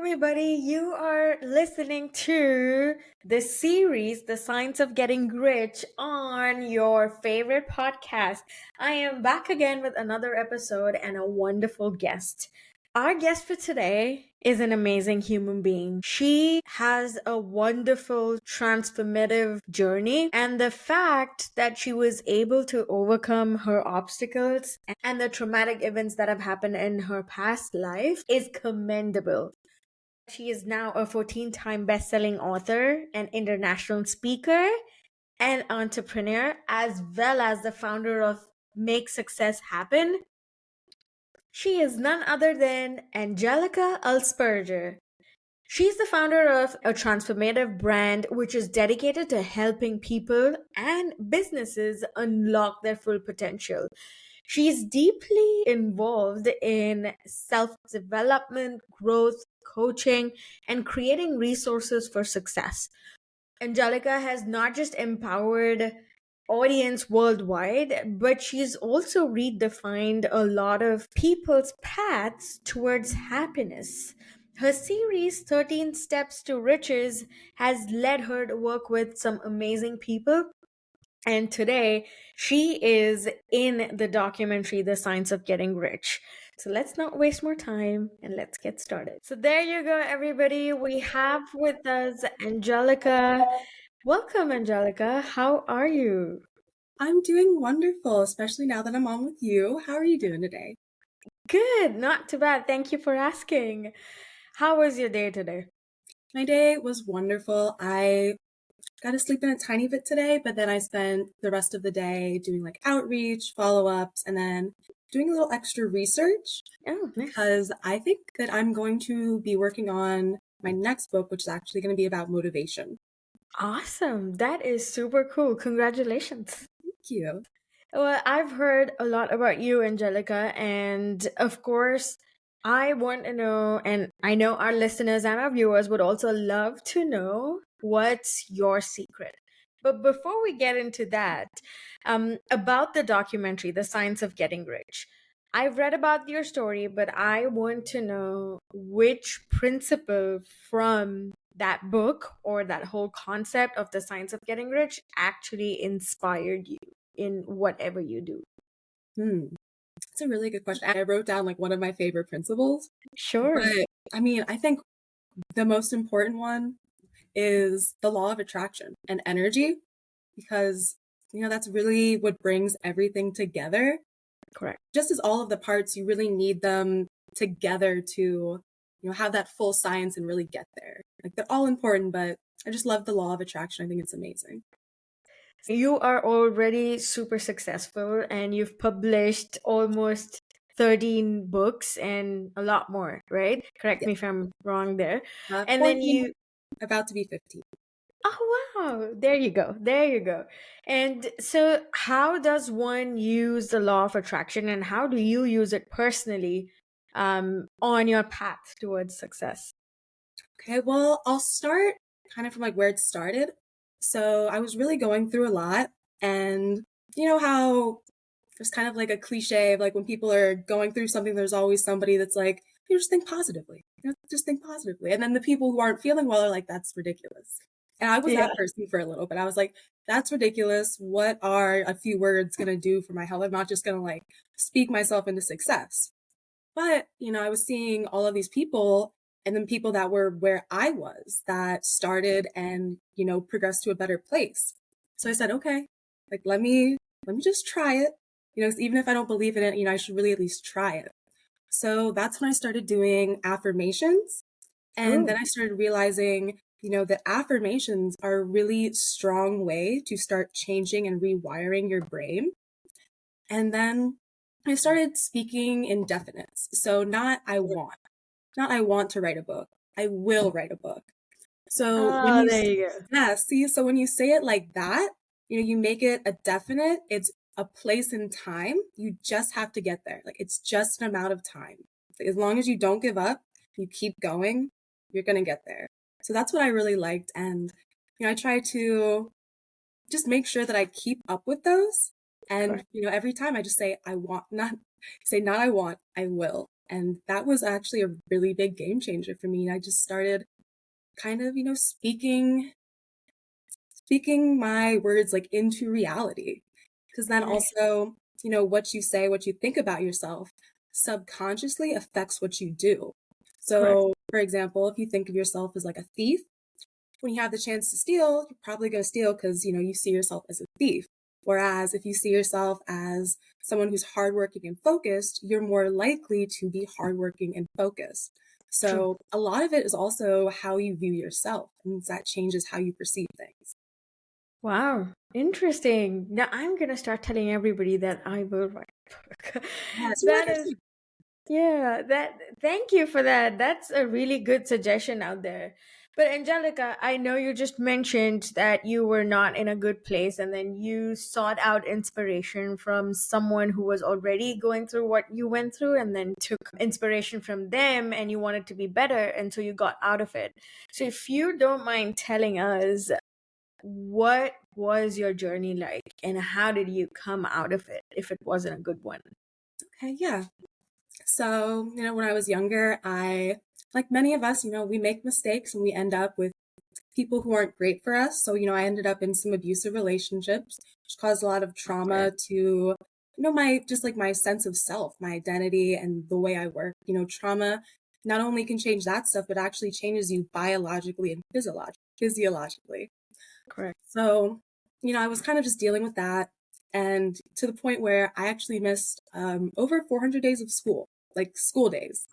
everybody. You are listening to the series, The Science of Getting Rich, on your favorite podcast. I am back again with another episode and a wonderful guest. Our guest for today is an amazing human being. She has a wonderful transformative journey, and the fact that she was able to overcome her obstacles and the traumatic events that have happened in her past life is commendable. She is now a 14-time best-selling author, an international speaker, and entrepreneur, as well as the founder of Make Success Happen. She is none other than Angelika Ullsperger. She's the founder of a transformative brand which is dedicated to helping people and businesses unlock their full potential. She's deeply involved in self development, growth, coaching, and creating resources for success. Angelika has not just empowered audience worldwide, but she's also redefined a lot of people's paths towards happiness. Her series 13 Steps to Riches has led her to work with some amazing people. And today she is in the documentary The Science of Getting Rich. So let's not waste more time and let's get started. So there you go, everybody. We have with us Angelika. Welcome, Angelika. How are you? I'm doing wonderful, especially now that I'm on with you. How are you doing today? Good, not too bad. Thank you for asking. How was your day today? My day was wonderful. I got to sleep in a tiny bit today, but then I spent the rest of the day doing like outreach, follow-ups, and then doing a little extra research Oh, nice. because I think that I'm going to be working on my next book, which is actually going to be about motivation. Awesome. That is super cool. Congratulations. Thank you. Well, I've heard a lot about you, Angelika, and of course, I want to know, and I know our listeners and our viewers would also love to know what's your secret. But before we get into that, about the documentary, The Science of Getting Rich, I've read about your story, but I want to know which principle from that book or that whole concept of the science of getting rich actually inspired you in whatever you do. That's a really good question. I wrote down like one of my favorite principles, Sure. but I think the most important one is the law of attraction and energy because that's really what brings everything together. Correct. Just as all of the parts, you really need them together to have that full science and really get there. Like they're all important, but I just love the law of attraction. I think it's amazing. You are already super successful and you've published almost 13 books and a lot more, right? Correct Yeah. me if I'm wrong there. And then 14, about to be 15. Oh, wow. There you go. There you go. And so, how does one use the law of attraction and how do you use it personally on your path towards success? Okay, well, I'll start kind of from like where it started. So I was really going through a lot, and you know how there's kind of like a cliche of like when people are going through something, there's always somebody that's like, just think positively. Just think positively. And then the people who aren't feeling well are like, that's ridiculous. And I was Yeah. that person for a little bit. I was like, that's ridiculous. What are a few words going to do for my health? I'm not just going to like speak myself into success. But, I was seeing all of these people and then people that were where I was that started and, progressed to a better place. So I said, okay, like, let me just try it. 'Cause even if I don't believe in it, I should really at least try it. So that's when I started doing affirmations. And then Oh, I started realizing, that affirmations are a really strong way to start changing and rewiring your brain. And then I started speaking in definites. So not I want to write a book. I will write a book. So there you go. so when you say it like that, you make it a definite, it's a place and time. You just have to get there. Like it's just an amount of time. As long as you don't give up, you keep going, you're going to get there. So that's what I really liked. And, I try to just make sure that I keep up with those. And, Correct. every time I just say, I want, not say, not I want, I will. And that was actually a really big game changer for me. I just started kind of, speaking my words like into reality. Because then Right. also, what you say, what you think about yourself subconsciously affects what you do. Correct. So, for example, if you think of yourself as like a thief, when you have the chance to steal, you're probably going to steal because, you see yourself as a thief. Whereas if you see yourself as someone who's hardworking and focused, you're more likely to be hardworking and focused. True. So a lot of it is also how you view yourself, and that changes how you perceive things. Wow. Interesting. Now I'm gonna start telling everybody that I will write a book. Yes, you're like That I is said. Yeah, thank you for that. That's a really good suggestion out there. But Angelica, I know you just mentioned that you were not in a good place and then you sought out inspiration from someone who was already going through what you went through and then took inspiration from them and you wanted to be better and so you got out of it. So if you don't mind telling us, what was your journey like and how did you come out of it if it wasn't a good one? Okay, yeah. So, when I was younger, like many of us, we make mistakes and we end up with people who aren't great for us. So, I ended up in some abusive relationships, which caused a lot of Right. trauma to, my, just like my sense of self, my identity and the way I work. Trauma not only can change that stuff, but actually changes you biologically and physiologically. Correct. So, I was kind of just dealing with that, and to the point where I actually missed over 400 days of school, like school days,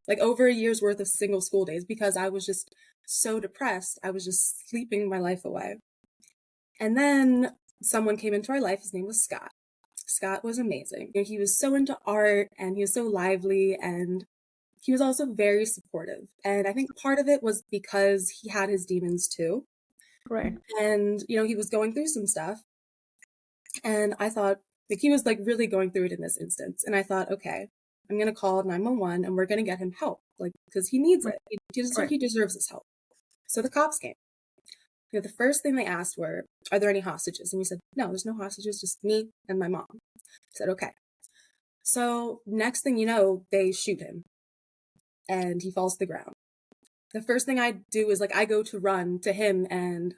like over a year's worth of single school days because I was just so depressed. I was just sleeping my life away. And then someone came into our life. His name was Scott. Scott was amazing. He was so into art and he was so lively and he was also very supportive. And I think part of it was because he had his demons too. Right. And, he was going through some stuff. And I thought, like, he was like really going through it in this instance. And I thought, okay, I'm going to call 911 and we're going to get him help, like, because he needs Right. it. Right. He deserves this help. So the cops came. The first thing they asked were, are there any hostages? And we said, no, there's no hostages, just me and my mom. I said, okay. So next thing you know, they shoot him and he falls to the ground. The first thing I do is like I go to run to him and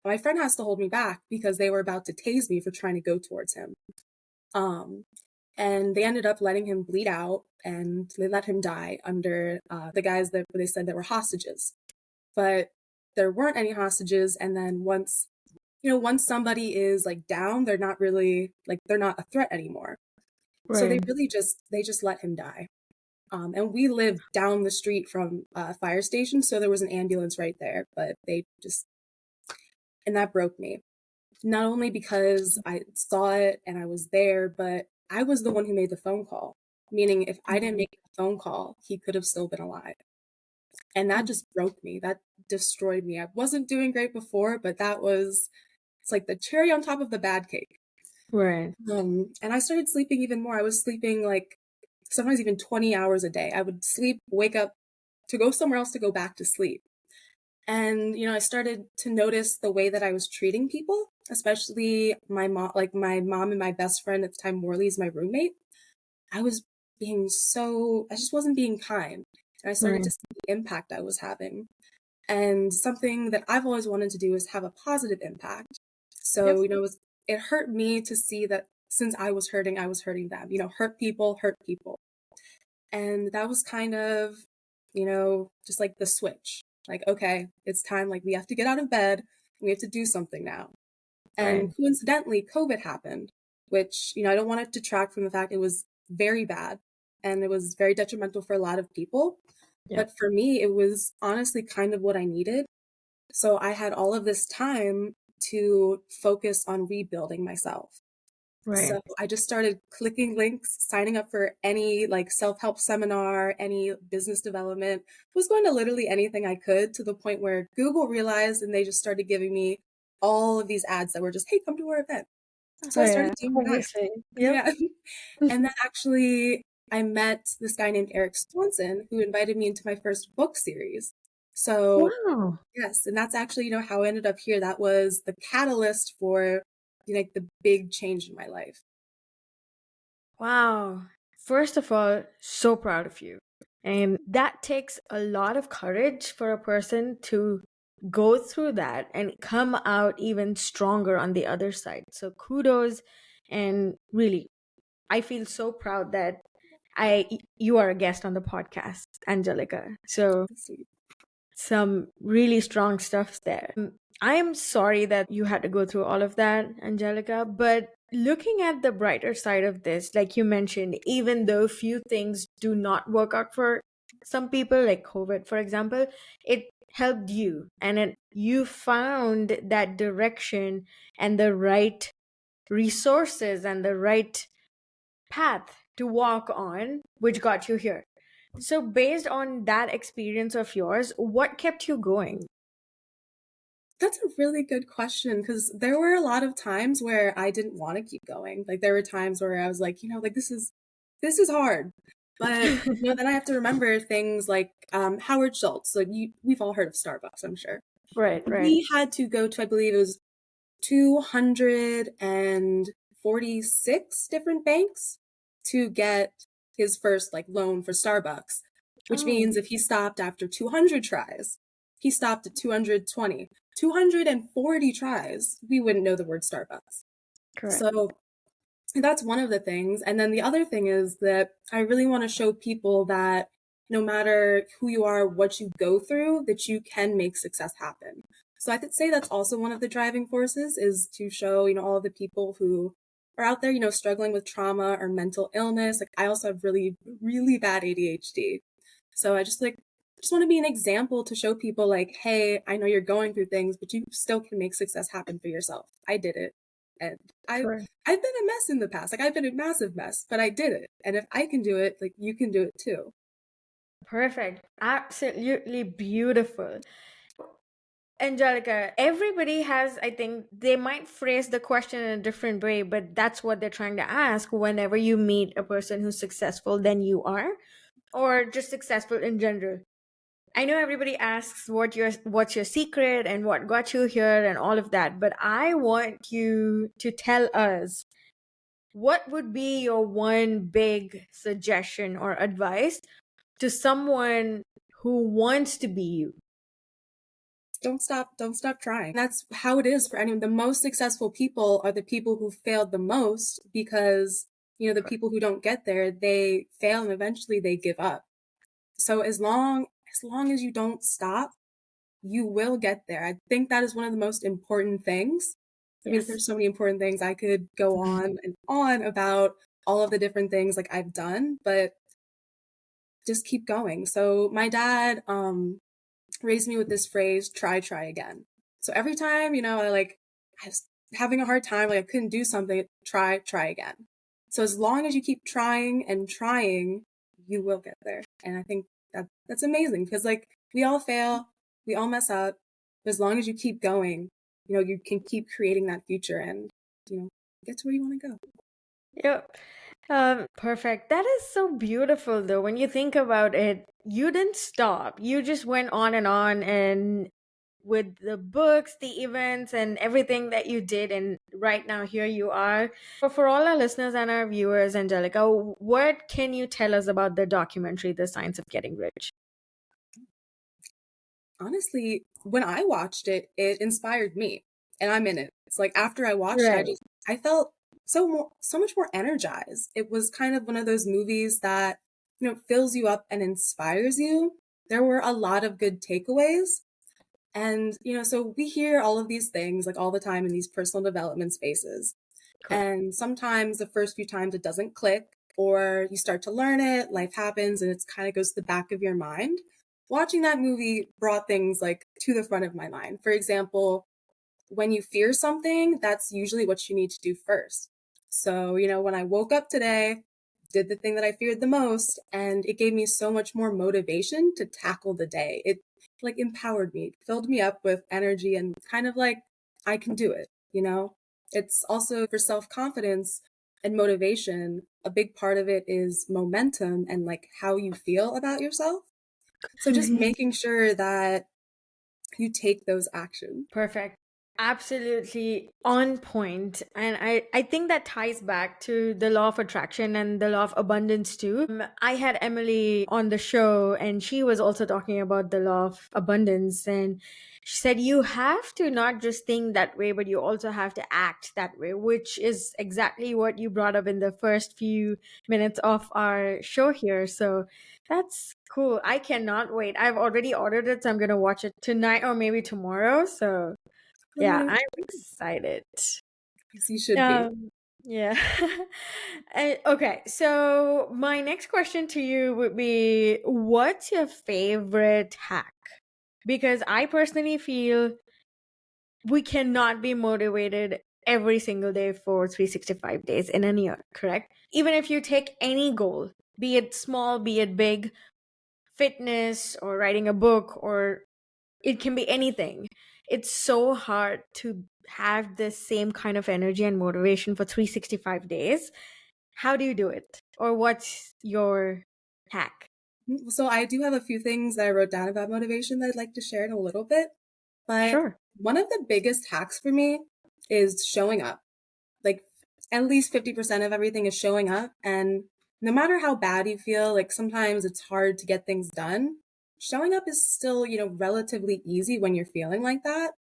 my friend has to hold me back because they were about to tase me for trying to go towards him. Um, and they ended up letting him bleed out and they let him die under the guys that they said that were hostages. But there weren't any hostages. And then once somebody is like down, they're not really like they're not a threat anymore. So Right. they just let him die. And we lived down the street from a fire station, so there was an ambulance right there. But and that broke me. Not only because I saw it and I was there, but I was the one who made the phone call. Meaning, if I didn't Mhm. make the phone call, he could have still been alive. And that just broke me. That destroyed me. I wasn't doing great before, but it's like the cherry on top of the bad cake. Right. And I started sleeping even more. I was sleeping like sometimes even 20 hours a day. I would sleep, wake up to go somewhere else to go back to sleep. And, I started to notice the way that I was treating people, especially my mom and my best friend at the time, Morley's my roommate. I just wasn't being kind. And I started Right. to see the impact I was having. And something that I've always wanted to do is have a positive impact. Yep. So, it hurt me to see that since I was hurting them. Hurt people. And that was kind of, just like the switch. Like, okay, it's time, like we have to get out of bed. We have to do something now. Right. And coincidentally, COVID happened, which, I don't want to detract from the fact it was very bad and it was very detrimental for a lot of people. Yep. But for me, it was honestly kind of what I needed. So I had all of this time to focus on rebuilding myself. Right. So I just started clicking links, signing up for any like self-help seminar, any business development, was going to literally anything I could to the point where Google realized and they just started giving me all of these ads that were just, hey, come to our event. So Oh I started yeah. doing that. Obviously. Yep. Yeah. And then actually I met this guy named Eric Swanson who invited me into my first book series. So Wow. yes, and that's actually, how I ended up here. That was the catalyst for like the big change in my life. Wow. First of all, so proud of you. And that takes a lot of courage for a person to go through that and come out even stronger on the other side. So kudos. And really, I feel so proud that you are a guest on the podcast, Angelika. So some really strong stuff there. I am sorry that you had to go through all of that, Angelica, but looking at the brighter side of this, like you mentioned, even though few things do not work out for some people, like COVID, for example, it helped you and you found that direction and the right resources and the right path to walk on, which got you here. So, based on that experience of yours, what kept you going? That's a really good question because there were a lot of times where I didn't want to keep going. Like there were times where I was like, like this is hard. But then I have to remember things like Howard Schultz. Like we've all heard of Starbucks, I'm sure. Right, right. He had to go to, I believe it was 246 different banks to get his first like loan for Starbucks, which Oh, means if he stopped after 200 tries, he stopped at 220, 240 tries, we wouldn't know the word Starbucks. correct. So that's one of the things. And then the other thing is that I really want to show people that no matter who you are, what you go through, that you can make success happen. So I could say that's also one of the driving forces is to show, all of the people who are out there, struggling with trauma or mental illness. Like I also have really, really bad ADHD. So I just want to be an example to show people like, hey, I know you're going through things, but you still can make success happen for yourself. I did it. And Correct. I've been a mess in the past. Like I've been a massive mess, but I did it. And if I can do it, like you can do it too. Perfect. Absolutely beautiful. Angelica, everybody has, I think, they might phrase the question in a different way, but that's what they're trying to ask whenever you meet a person who's successful than you are, or just successful in general. I know everybody asks what's your secret and what got you here and all of that, but I want you to tell us what would be your one big suggestion or advice to someone who wants to be you. Don't stop trying. That's how it is for anyone. The most successful people are the people who failed the most because, the people who don't get there, they fail and eventually they give up. So as long as you don't stop, you will get there. I think that is one of the most important things. I mean, Yes. there's so many important things I could go on and on about all of the different things like I've done, but just keep going. So my dad raised me with this phrase, try again. So every time, I was having a hard time, like I couldn't do something, try again. So as long as you keep trying and trying, you will get there. And I think that's amazing because like we all fail, we all mess up, but as long as you keep going, you can keep creating that future and, get to where you want to go. Yep. Perfect. That is so beautiful, though. When you think about it, you didn't stop. You just went on, and with the books, the events, and everything that you did, and right now here you are. For all our listeners and our viewers, Angelica, what can you tell us about the documentary, The Science of Getting Rich? Honestly, when I watched it, it inspired me and I'm in it. It's like after I watched it, Right. I felt so much more energized. It was kind of one of those movies that, fills you up and inspires you. There were a lot of good takeaways. And, so we hear all of these things like all the time in these personal development spaces. Correct. And sometimes the first few times it doesn't click, or you start to learn it, life happens, and it kind of goes to the back of your mind. Watching that movie brought things like to the front of my mind. For example, when you fear something, that's usually what you need to do first. So, when I woke up today, did the thing that I feared the most, and it gave me so much more motivation to tackle the day. It like empowered me, filled me up with energy, and kind of like, I can do it. It's also for self-confidence and motivation. A big part of it is momentum and like how you feel about yourself. So just making sure that you take those actions. Perfect. absolutely on point. And I think that ties back to the law of attraction and the law of abundance too. I had Emily on the show, and she was also talking about the law of abundance. And she said you have to not just think that way, but you also have to act that way, which is exactly what you brought up in the first few minutes of our show here. So that's cool. I cannot wait. I've already ordered it, so I'm going to watch it tonight or maybe tomorrow. So yeah, Oh, I'm excited. yes, you should be. Yeah. Okay, so my next question to you would be, what's your favorite hack? Because I personally feel we cannot be motivated every single day for 365 days in a year, correct? Even if you take any goal, be it small, be it big, fitness or writing a book, or it can be anything. It's so hard to have the same kind of energy and motivation for 365 days. How do you do it? Or what's your hack? So I do have a few things that I wrote down about motivation that I'd like to share in a little bit. But Sure. one of the biggest hacks for me is showing up. Like at least 50% of everything is showing up. And no matter how bad you feel, like sometimes it's hard to get things done. Showing up is still, relatively easy when you're feeling like that.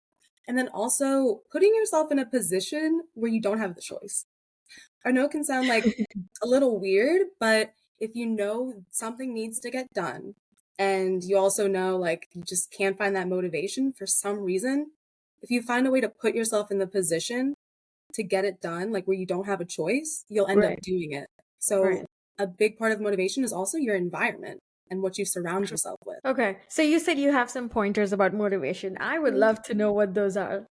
And then also putting yourself in a position where you don't have the choice. I know it can sound like a little weird, but if you know something needs to get done and you also know like you just can't find that motivation for some reason, if you find a way to put yourself in the position to get it done, like where you don't have a choice, you'll end up Right. doing it. So Right. a big part of motivation is also your environment and what you surround yourself with. Okay. So you said you have some pointers about motivation. I would love to know what those are.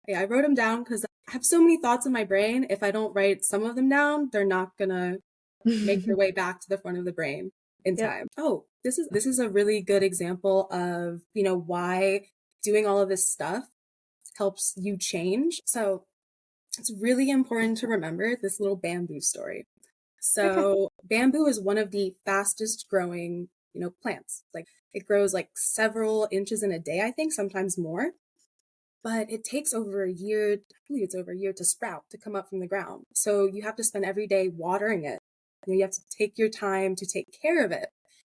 Yeah, I wrote them down because I have so many thoughts in my brain. If I don't write some of them down, they're not gonna make their way back to the front of the brain in Yep. time. Oh, this is a really good example of, why doing all of this stuff helps you change. So it's really important to remember this little bamboo story. Okay. So bamboo is one of the fastest growing, plants. Like it grows like several inches in a day, I think, sometimes more. But it takes over a year, I believe it's over a year to sprout, to come up from the ground. So you have to spend every day watering it. You have to take your time to take care of it.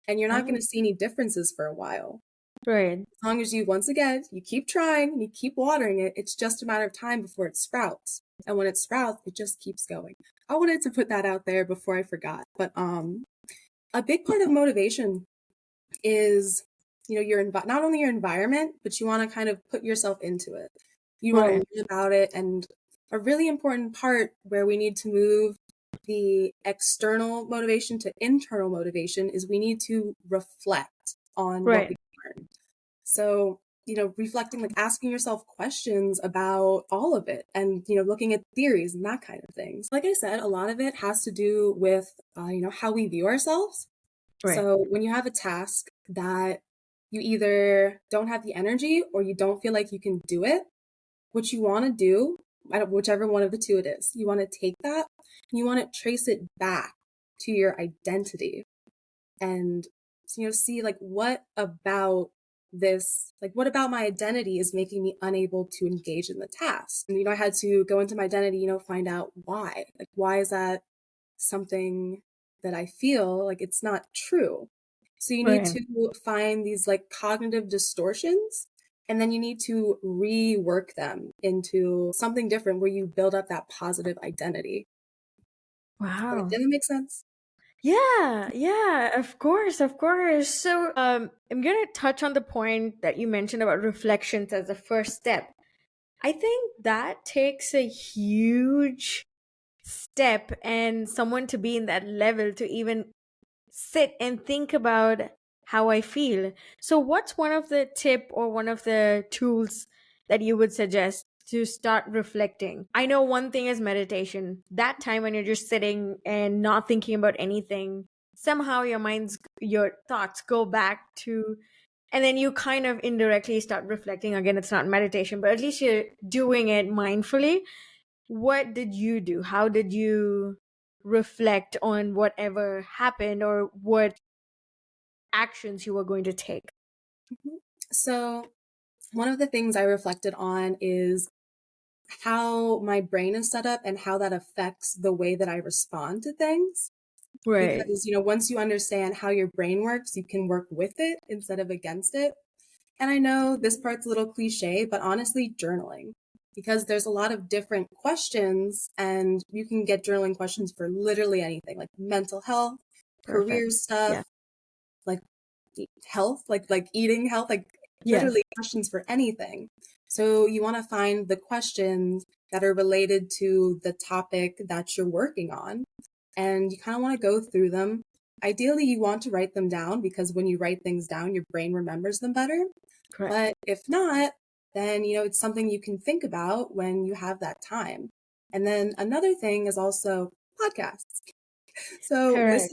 And you're not going Oh, to see any differences for a while. right. As long as you, once again, you keep trying and you keep watering it, it's just a matter of time before it sprouts. And when it sprouts, it just keeps going. I wanted to put that out there before I forgot. But a big part of motivation is, your not only your environment, but you want to kind of put yourself into it. You want to Right. learn about it. And a really important part where we need to move the external motivation to internal motivation is we need to reflect on what Right. we learned. So, reflecting, like asking yourself questions about all of it and, looking at theories and that kind of things. Like I said, a lot of it has to do with, how we view ourselves. Right. So when you have a task that you either don't have the energy or you don't feel like you can do it, what you want to do, whichever one of the two it is, you want to take that and you want to trace it back to your identity and, see like what about my identity is making me unable to engage in the task. And, I had to go into my identity, find out why. Like, why is that something that I feel like it's not true? So you need Right. to find these like cognitive distortions and then you need to rework them into something different where you build up that positive identity. Wow. Did that make sense? Yeah, yeah, of course, of course. So, I'm gonna touch on the point that you mentioned about reflections as a first step. I think that takes a huge step and someone to be in that level to even sit and think about how I feel. So, what's one of the tip or one of the tools that you would suggest to start reflecting? I know one thing is meditation. That time when you're just sitting and not thinking about anything, somehow your thoughts go back to, and then you kind of indirectly start reflecting. Again, it's not meditation, but at least you're doing it mindfully. What did you do? How did you reflect on whatever happened or what actions you were going to take? Mhm. So one of the things I reflected on is how my brain is set up and how that affects the way that I respond to things. Right. Because, once you understand how your brain works, you can work with it instead of against it. And I know this part's a little cliche, but honestly, journaling. Because there's a lot of different questions, and you can get journaling questions for literally anything, like mental health, Perfect. career Yeah. stuff, like health, like eating health, like Yes. literally questions for anything. So you want to find the questions that are related to the topic that you're working on, and you kind of want to go through them. Ideally, you want to write them down because when you write things down, your brain remembers them better. Correct. But if not, then it's something you can think about when you have that time. And then another thing is also podcasts. So Correct.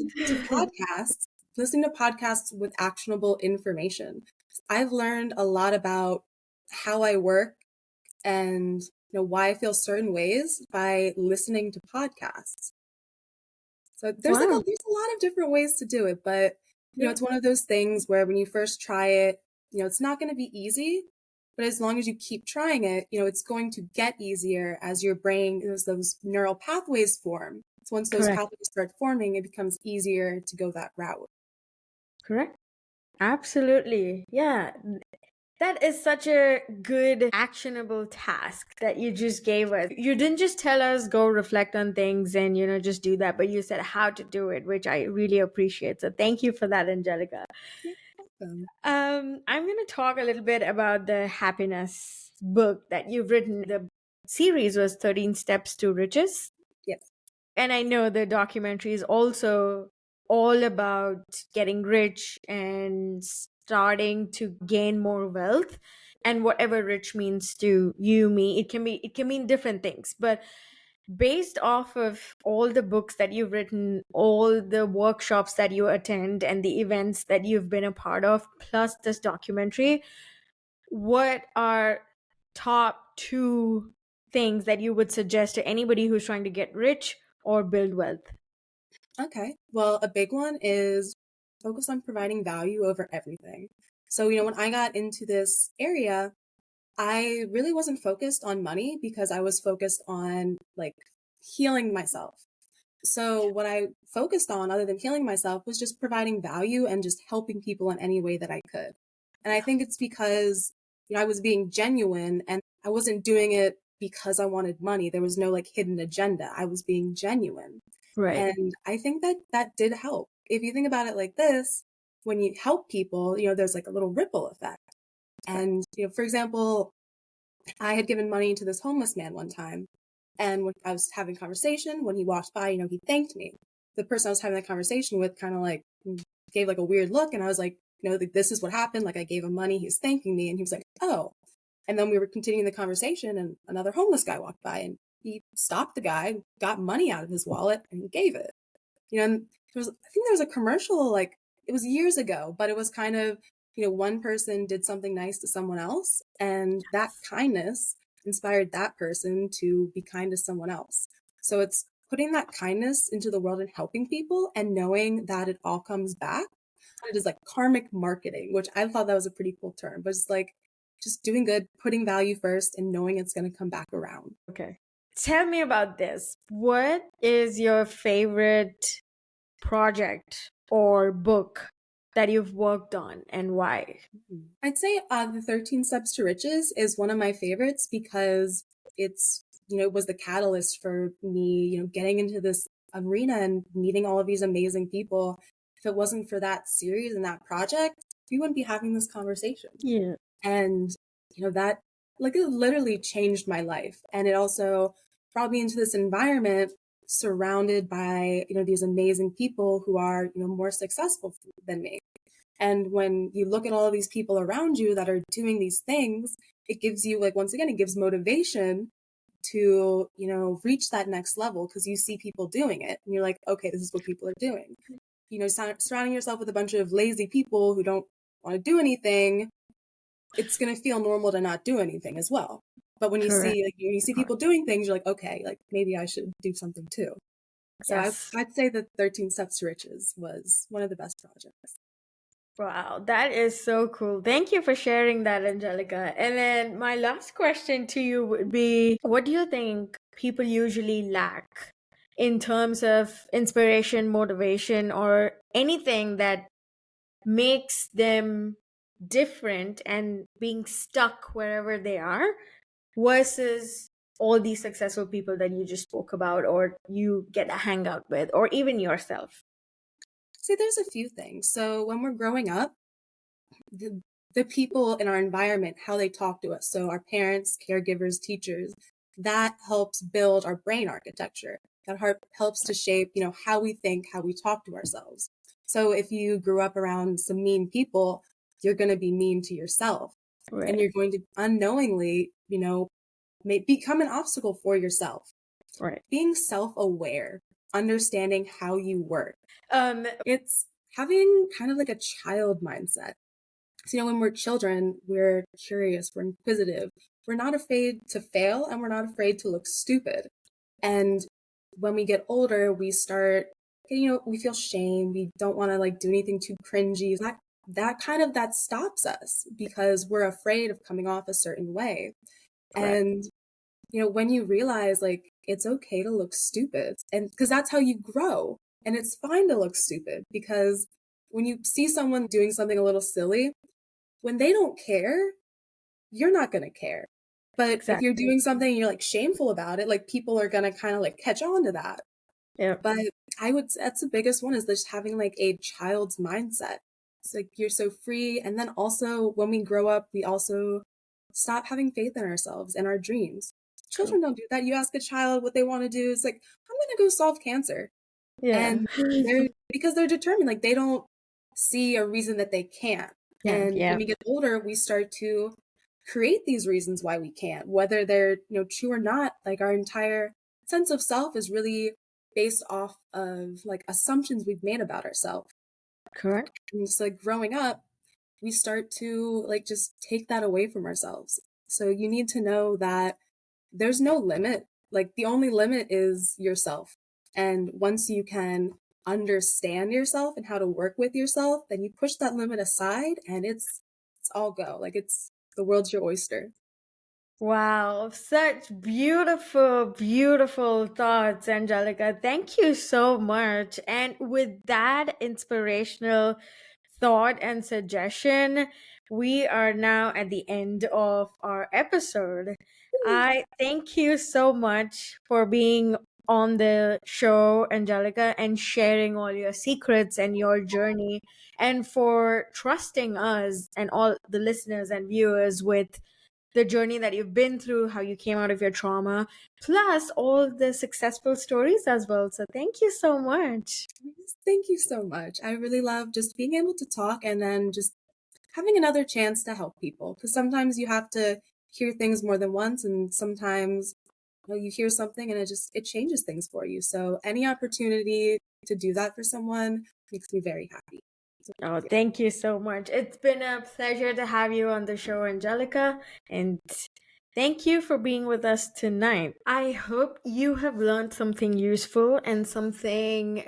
listening to podcasts with actionable information. I've learned a lot about how I work and why I feel certain ways by listening to podcasts. So Wow. there's a lot of different ways to do it, but Yeah. it's one of those things where when you first try it, it's not going to be easy, but as long as you keep trying it, it's going to get easier as your brain, as those neural pathways form. So once those Correct. pathways start forming, it becomes easier to go that route. Correct. Absolutely. Yeah. That is such a good actionable task that you just gave us. You didn't just tell us go reflect on things and just do that, but you said how to do it, which I really appreciate. So thank you for that, Angelica. You're welcome. I'm going to talk a little bit about the happiness book that you've written. The series was 13 Steps to Riches. Yes. And I know the documentary is also all about getting rich and starting to gain more wealth, and whatever rich means to you, me, it can mean different things. But based off of all the books that you've written, all the workshops that you attend, and the events that you've been a part of, plus this documentary, what are top two things that you would suggest to anybody who's trying to get rich or build wealth? Okay. Well, a big one is focus on providing value over everything. So, when I got into this area, I really wasn't focused on money because I was focused on like healing myself. So what I focused on other than healing myself was just providing value and just helping people in any way that I could. And I think it's because, I was being genuine and I wasn't doing it because I wanted money. There was no like hidden agenda. I was being genuine. Right. And I think that that did help. If you think about it like this, when you help people, there's like a little ripple effect. Correct. And, for example, I had given money to this homeless man one time. And when I was having a conversation, when he walked by, he thanked me. The person I was having that conversation with kind of like gave like a weird look. And I was like, like, this is what happened. Like I gave him money. He's thanking me. And he was like, oh. And then we were continuing the conversation and another homeless guy walked by and he stopped the guy, got money out of his wallet and he gave it. And I think there was a commercial, like it was years ago, but it was kind of, one person did something nice to someone else, and that kindness inspired that person to be kind to someone else. So it's putting that kindness into the world and helping people and knowing that it all comes back. It is like karmic marketing, which I thought that was a pretty cool term, but it's like just doing good, putting value first, and knowing it's going to come back around. Okay. Tell me about this. What is your favorite project or book that you've worked on, and why? I'd say the 13 Steps to Riches is one of my favorites because it's, was the catalyst for me, getting into this arena and meeting all of these amazing people. If it wasn't for that series and that project, we wouldn't be having this conversation. Yeah. And, that like it literally changed my life. And it also brought me into this environment surrounded by, these amazing people who are, more successful than me. And when you look at all of these people around you that are doing these things, it gives you, like, once again, it gives motivation to, reach that next level because you see people doing it and you're like, okay, this is what people are doing. Surrounding yourself with a bunch of lazy people who don't want to do anything, it's going to feel normal to not do anything as well. But when Correct. when you see people doing things, you're like, okay, like maybe I should do something too. So Yes. I'd say that 13 Steps to Riches was one of the best projects. Wow, that is so cool. Thank you for sharing that, Angelica. And then my last question to you would be, what do you think people usually lack in terms of inspiration, motivation, or anything that makes them different and being stuck wherever they are versus all these successful people that you just spoke about or you get a hangout with or even yourself? See, there's a few things. So when we're growing up, the, the people in our environment, how they talk to us, so our parents, caregivers, teachers, that helps build our brain architecture. That helps to shape, how we think, how we talk to ourselves. So if you grew up around some mean people, you're going to be mean to yourself, and Right, you're going to unknowingly, become an obstacle for yourself. right. Being self-aware, understanding how you work. Um, It's having kind of like a child mindset. So, when we're children, we're curious, we're inquisitive, we're not afraid to fail, and we're not afraid to look stupid. And when we get older, we start, we feel shame. We don't want to like do anything too cringy. That stops us because we're afraid of coming off a certain way. right, And when you realize like it's okay to look stupid, and because that's how you grow, and it's fine to look stupid because when you see someone doing something a little silly, when they don't care, you're not going to care. But if you're exactly. doing something and you're like shameful about it, like people are going to kind of like catch on to that. Yeah, But that's the biggest one, is just having like a child's mindset. It's like you're so free. And then also when we grow up, we also stop having faith in ourselves and our dreams. true. Children don't do that. You ask a child what they want to do, it's like, I'm going to go solve cancer. Yeah. And because they're determined, like they don't see a reason that they can't. Yeah, And when yeah, we get older, we start to create these reasons why we can't, whether they're, true or not. Like our entire sense of self is really based off of like assumptions we've made about ourselves. correct. And it's like growing up, we start to like just take that away from ourselves. So you need to know that there's no limit. Like the only limit is yourself. And once you can understand yourself and how to work with yourself, then you push that limit aside and it's all go. Like it's the world's your oyster. Wow, such beautiful, beautiful thoughts, Angelica. Thank you so much. And with that inspirational thought and suggestion, we are now at the end of our episode. I thank you so much for being on the show, Angelica, and sharing all your secrets and your journey, and for trusting us and all the listeners and viewers with the journey that you've been through, how you came out of your trauma, plus all the successful stories as well. So thank you so much. Thank you so much. I really love just being able to talk and then just having another chance to help people. Because sometimes you have to hear things more than once, and sometimes you hear something and it changes things for you. So any opportunity to do that for someone makes me very happy. So Oh, thank you. thank you so much. It's been a pleasure to have you on the show, Angelica. And thank you for being with us tonight. I hope you have learned something useful and something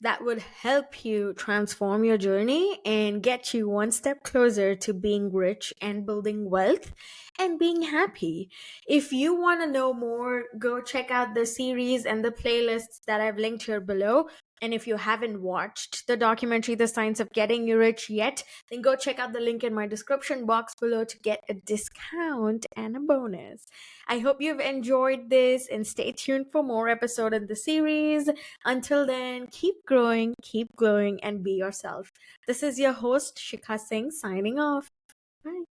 that would help you transform your journey and get you one step closer to being rich and building wealth and being happy. If you want to know more, go check out the series and the playlists that I've linked here below. And if you haven't watched the documentary, The Science of Getting Rich yet, then go check out the link in my description box below to get a discount and a bonus. I hope you've enjoyed this and stay tuned for more episodes in the series. Until then, keep growing, keep glowing, and be yourself. This is your host, Sheekha Singh, signing off. Bye.